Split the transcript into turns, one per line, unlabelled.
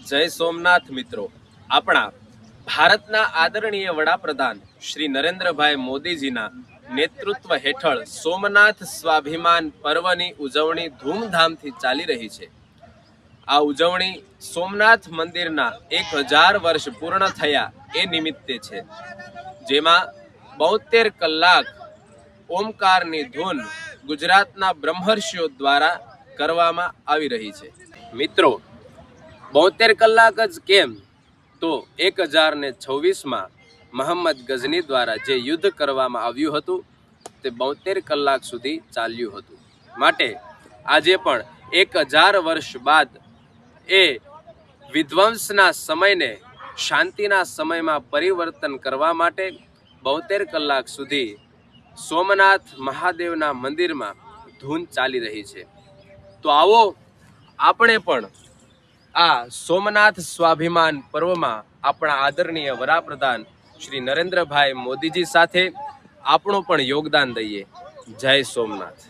જય સોમનાથ મિત્રો। આપણા ભારતના આદરણીય વડાપ્રધાન શ્રી નરેન્દ્રભાઈ મોદીજીના નેતૃત્વ હેઠળ સોમનાથ સ્વાભિમાન પર્વની ઉજવણી ધૂમધામથી ચાલી રહી છે। આ ઉજવણી સોમનાથ મંદિરના 1000 વર્ષ પૂર્ણ થયા એ નિમિત્તે છે, જેમાં 72 કલાક ઓમકારની ધૂન ગુજરાતના બ્રહ્મર્ષિઓ દ્વારા કરવામાં આવી રહી છે। મિત્રો, 72 કલાક જ કેમ, તો 1026માં મોહમ્મદ ગઝની દ્વારા જે યુદ્ધ કરવામાં આવ્યું હતું તે 72 કલાક સુધી ચાલ્યું હતું। માટે આજે પણ 1000 વર્ષ બાદ એ વિધ્વંસના સમયને શાંતિના સમયમાં પરિવર્તન કરવા માટે 72 કલાક સુધી સોમનાથ મહાદેવના મંદિરમાં ધૂન ચાલી રહી છે। તો આવો આપણે પણ આ સોમનાથ સ્વાભિમાન પર્વમાં આપણા આદરણીય વડાપ્રધાન શ્રી નરેન્દ્રભાઈ મોદીજી સાથે આપણું પણ યોગદાન દઈએ। જય સોમનાથ।